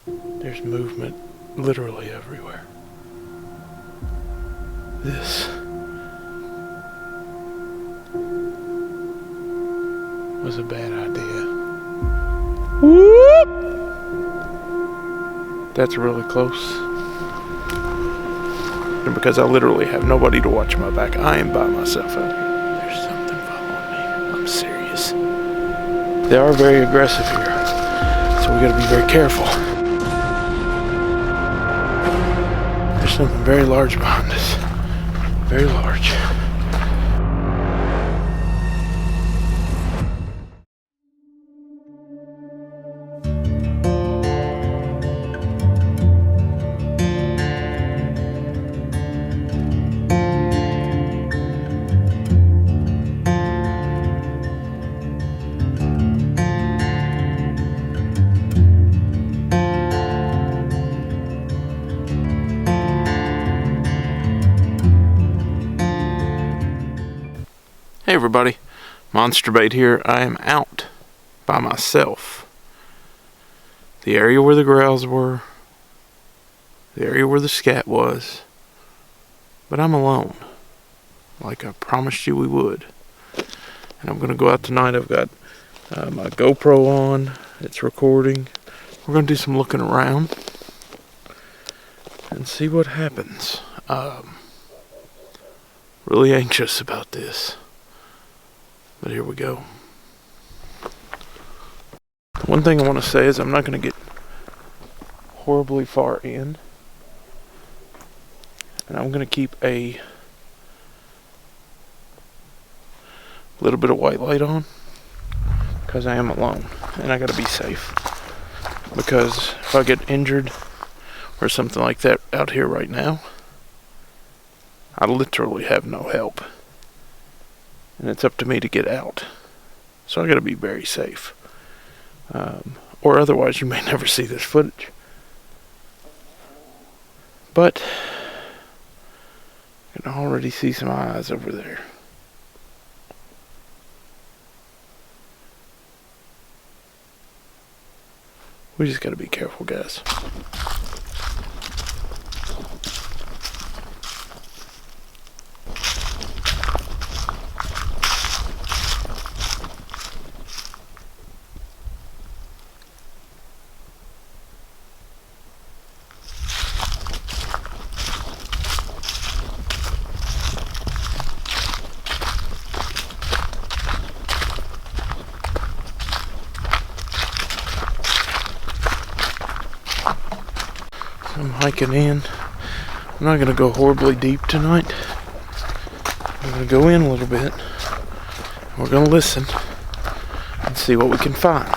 There's movement literally everywhere. This was a bad idea. Whoop! That's really close. And because I literally have nobody to watch my back, I am by myself out here. There's something following me. I'm serious. They are very aggressive here, so we gotta be very careful. There's something very large behind us. Very large. Hey everybody, Monster Bait here. I am out by myself. The area where the growls were, the area where the scat was, but I'm alone, like I promised you we would. And I'm gonna go out tonight. I've got my GoPro on, it's recording. We're gonna do some looking around and see what happens. Really anxious about this. But here we go. One thing I want to say is I'm not going to get horribly far in. And I'm going to keep a little bit of white light on. Because I am alone. And I got to be safe. Because if I get injured or something like that out here right now, I literally have no help. And it's up to me to get out. So I gotta be very safe. Or otherwise you may never see this footage. But I can already see some eyes over there. We just gotta be careful, guys. I'm hiking in. I'm not going to go horribly deep tonight. I'm going to go in a little bit. We're going to listen and see what we can find.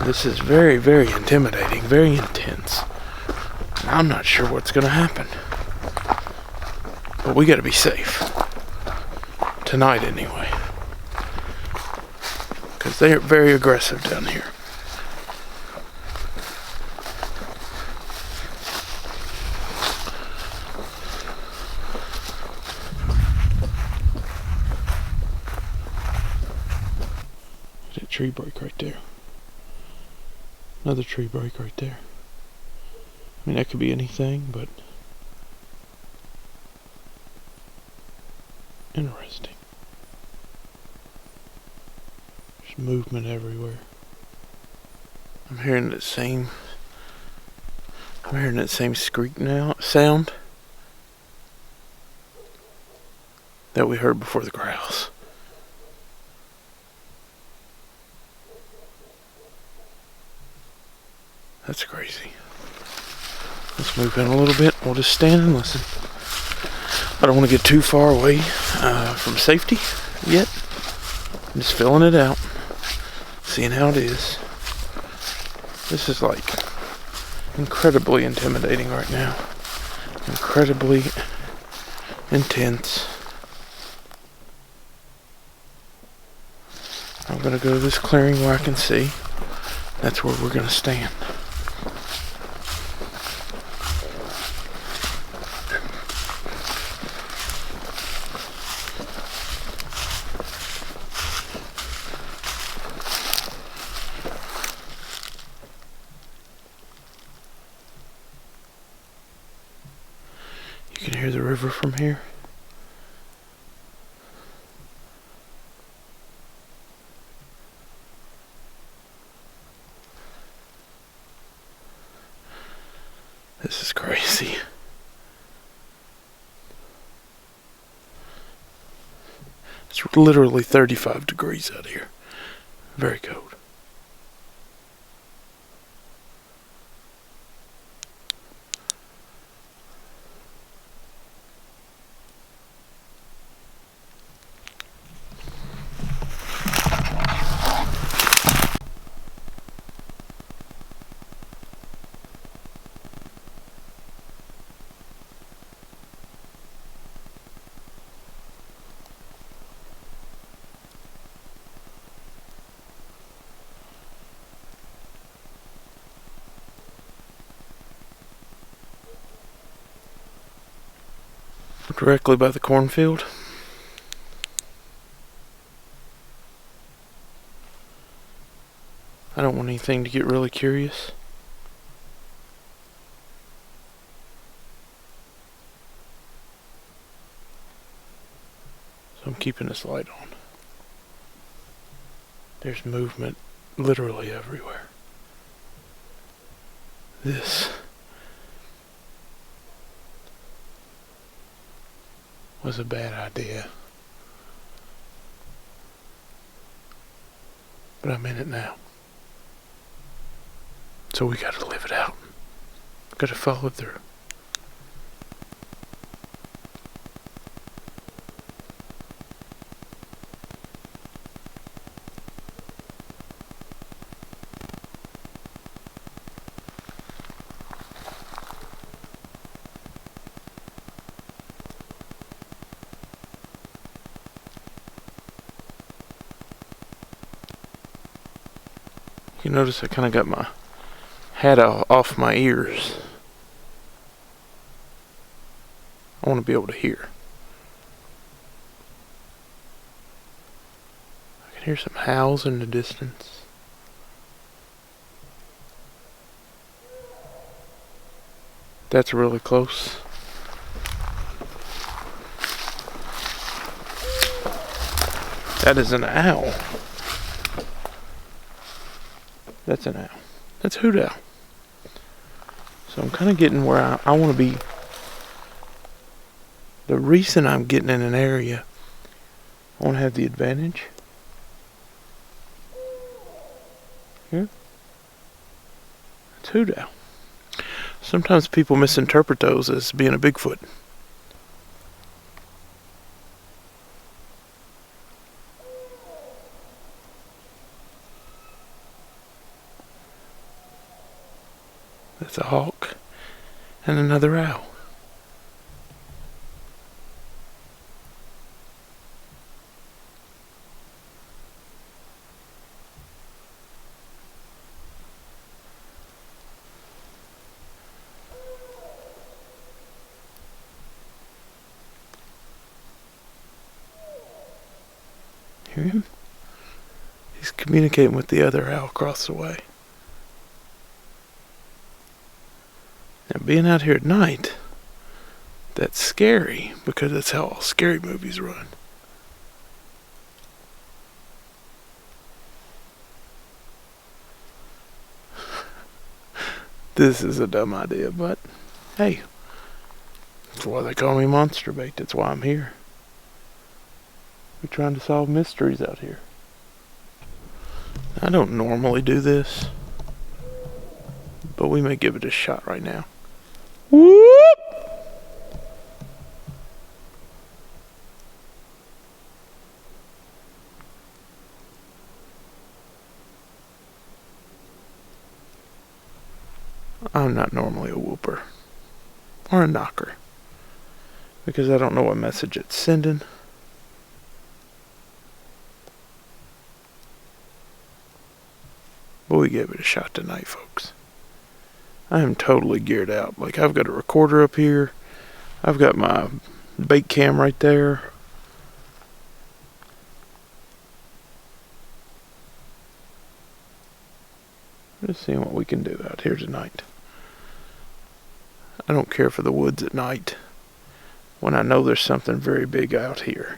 This is very, very intimidating, very intense. And I'm not sure what's going to happen. But we got to be safe. Tonight anyway. Because they are very aggressive down here. Tree break right there. Another tree break right there. I mean, that could be anything, but interesting. There's movement everywhere. I'm hearing that same squeak now sound that we heard before the growls. That's crazy. Let's move in a little bit. We'll just stand and listen. I don't want to get too far away from safety yet. I'm just filling it out. Seeing how it is. This is like incredibly intimidating right now. Incredibly intense. I'm going to go to this clearing where I can see. That's where we're going to stand. hear the river from here. This is crazy. It's literally 35 degrees out here. Very cold. Directly by the cornfield. I don't want anything to get really curious. So I'm keeping this light on. There's movement literally everywhere. This was a bad idea. But I'm in it now. So we gotta live it out. Gotta follow through. You notice I kind of got my hat off my ears. I want to be able to hear. I can hear some howls in the distance. That's really close. That is an owl. That's an owl. That's a hoot owl. So I'm kind of getting where I want to be. The reason I'm getting in an area, I want to have the advantage. Here. It's a hoot owl. Sometimes people misinterpret those as being a Bigfoot. That's a hawk and another owl. Hear him? He's communicating with the other owl across the way. Now, being out here at night, that's scary because that's how all scary movies run. This is a dumb idea, but hey, that's why they call me Monster Bait. That's why I'm here. We're trying to solve mysteries out here. I don't normally do this, but we may give it a shot right now. Whoop! I'm not normally a whooper or a knocker because I don't know what message it's sending. But we gave it a shot tonight, folks. I am totally geared out. Like, I've got a recorder up here. I've got my bait cam right there. Just seeing what we can do out here tonight. I don't care for the woods at night. when I know there's something very big out here.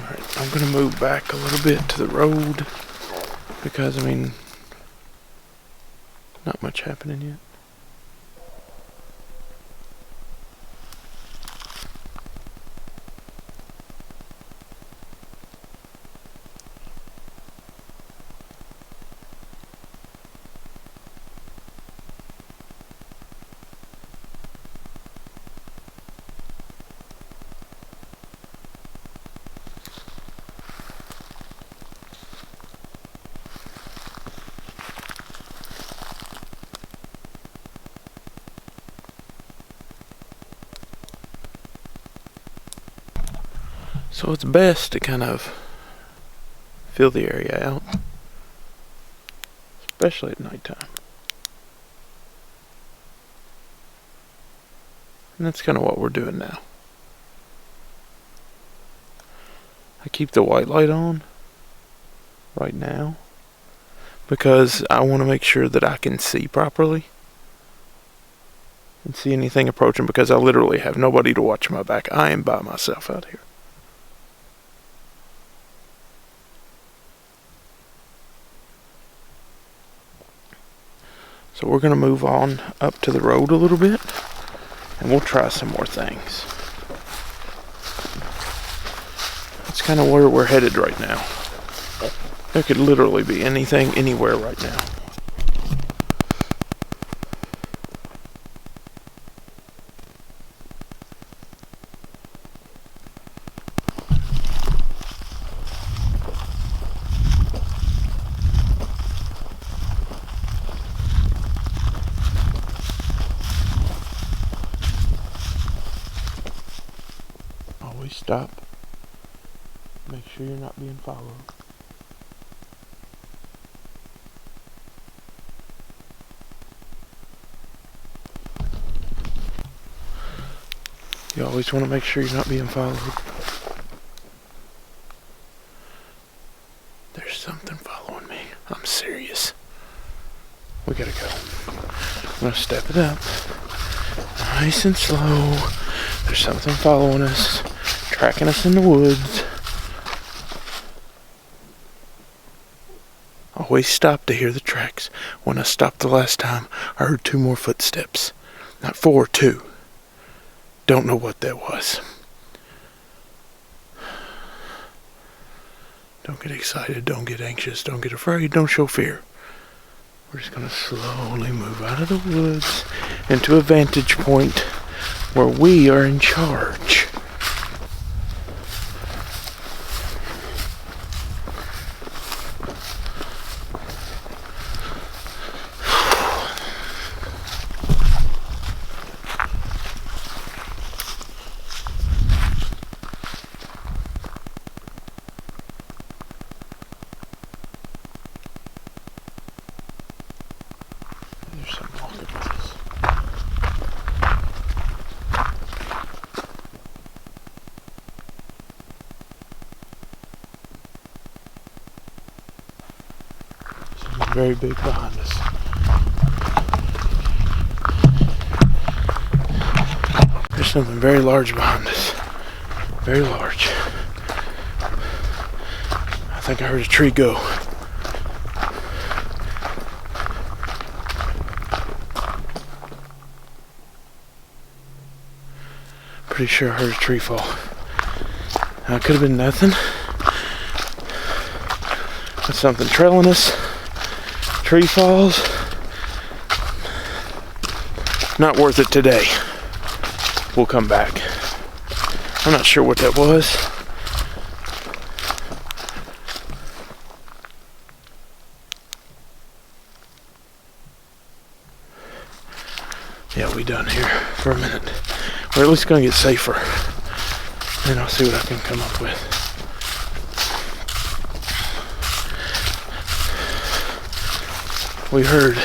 Alright, I'm going to move back a little bit to the road because, I mean, not much happening yet. So it's best to kind of fill the area out, especially at nighttime. And that's kind of what we're doing now. I keep the white light on right now because I want to make sure that I can see properly and see anything approaching, because I literally have nobody to watch my back. I am by myself out here. So we're going to move on up to the road a little bit, and we'll try some more things. That's kind of where we're headed right now. There could literally be anything, anywhere right now. Always stop. Make sure you're not being followed. You always want to make sure you're not being followed. There's something following me. I'm serious. We gotta go. I'm gonna step it up. Nice and slow. There's something following us, tracking us in the woods. Always stop to hear the tracks. When I stopped the last time, I heard 2 more footsteps. Not 4, 2. Don't know what that was. Don't get excited, don't get anxious, don't get afraid, don't show fear. We're just going to slowly move out of the woods into a vantage point where we are in charge. There's something walking with us. Something very big behind us. There's something very large behind us. Very large. I think I heard a tree go. Pretty sure I heard a tree fall. Now, it could have been nothing. That's something trailing us. Tree falls. Not worth it today. We'll come back. I'm not sure what that was. Yeah, we done here for a minute. We're at least gonna get safer. And I'll see what I can come up with. We heard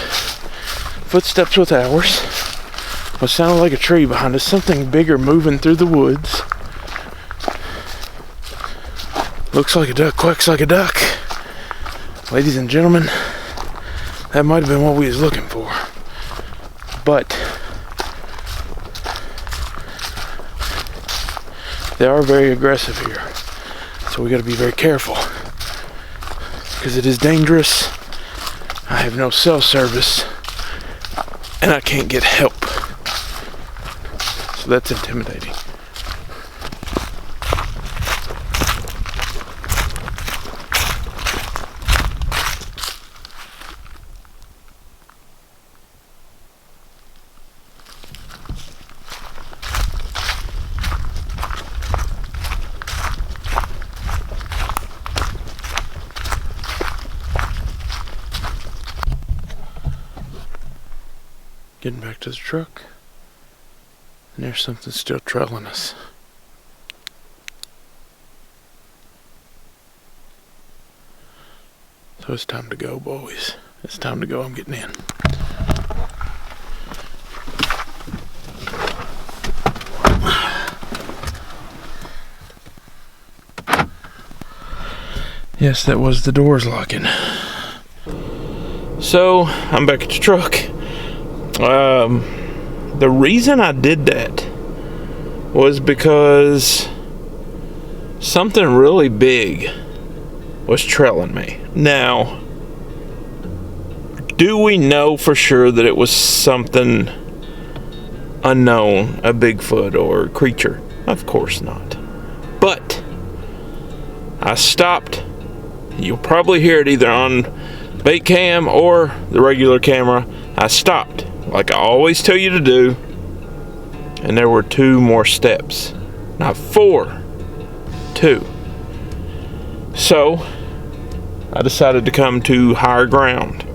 footsteps with ours. What sounded like a tree behind us. Something bigger moving through the woods. Looks like a duck, quacks like a duck. Ladies and gentlemen, that might have been what we was looking for. But they are very aggressive here. So we gotta be very careful. Because it is dangerous. I have no cell service. And I can't get help. So that's intimidating. Getting back to the truck, and there's something still trailing us. So it's time to go, boys. It's time to go. I'm getting in. Yes, that was the doors locking. So I'm back at the truck. The reason I did that was because something really big was trailing me. Now, do we know for sure that it was something unknown, a Bigfoot or a creature? Of course not. But I stopped. You'll probably hear it either on bait cam or the regular camera. I stopped, like I always tell you to do, and there were 2 more steps. Not 4, 2. So I decided to come to higher ground.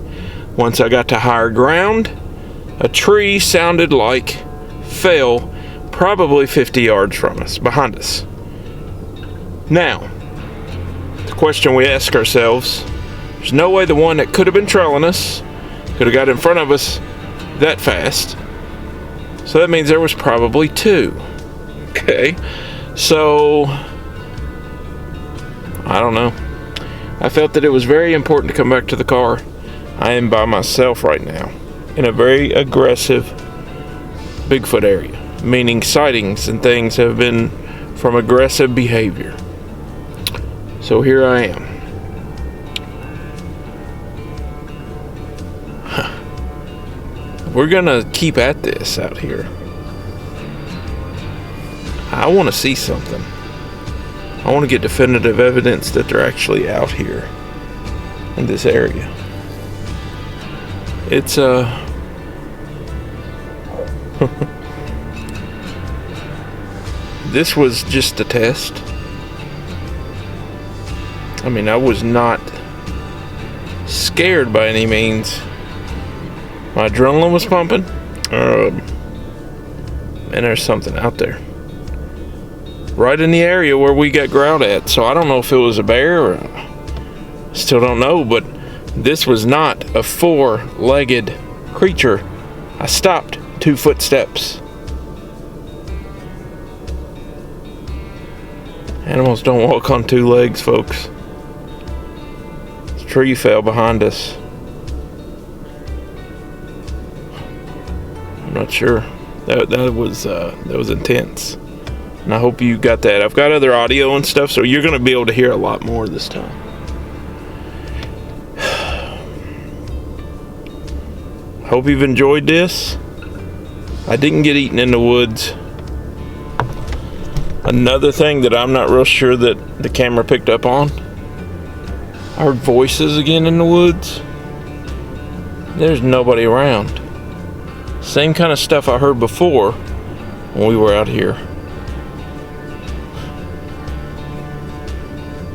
Once I got to higher ground, a tree sounded like fell probably 50 yards from us, behind us. Now, the question we ask ourselves, there's no way the one that could have been trailing us could have got in front of us that fast. So that means there was probably 2. Okay. So, I don't know. I felt that it was very important to come back to the car. I am by myself right now in a very aggressive Bigfoot area, meaning sightings and things have been from aggressive behavior. So here I am. We're gonna keep at this out here. I want to see something. I want to get definitive evidence that they're actually out here in this area. It's this was just a test. I mean, I was not scared by any means. My adrenaline was pumping, and there's something out there right in the area where we got growled at. So I don't know if it was a bear or still don't know, but this was not a 4-legged creature. I stopped 2 footsteps. Animals don't walk on 2 legs, folks. The tree fell behind us. I'm not sure. That was intense. And I hope you got that. I've got other audio and stuff, so you're going to be able to hear a lot more this time. Hope you've enjoyed this. I didn't get eaten in the woods. Another thing that I'm not real sure that the camera picked up on, I heard voices again in the woods. There's nobody around. Same kind of stuff I heard before when we were out here.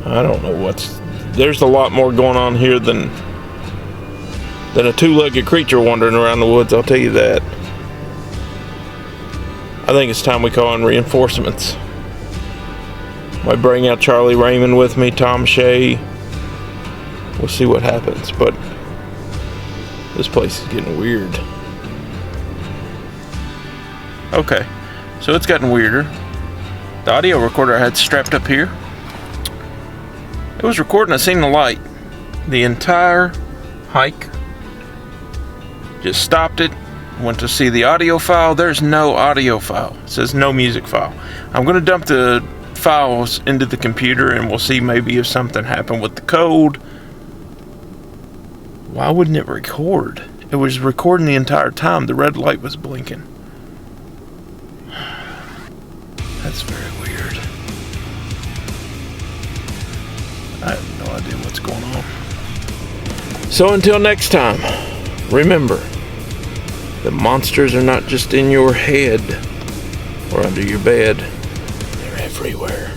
I don't know there's a lot more going on here than a 2-legged creature wandering around the woods, I'll tell you that. I think it's time we call in reinforcements. Might bring out Charlie Raymond with me, Tom Shea. We'll see what happens, but this place is getting weird. Okay, so it's gotten weirder. The audio recorder I had strapped up here, it was recording I seen the light. The entire hike. Just stopped it, went to see the audio file. There's no audio file. It says no music file. I'm going to dump the files into the computer and we'll see maybe if something happened with the code. Why wouldn't it record? It was recording the entire time. The red light was blinking. That's very weird. I have no idea what's going on. So until next time, remember, the monsters are not just in your head or under your bed. They're everywhere.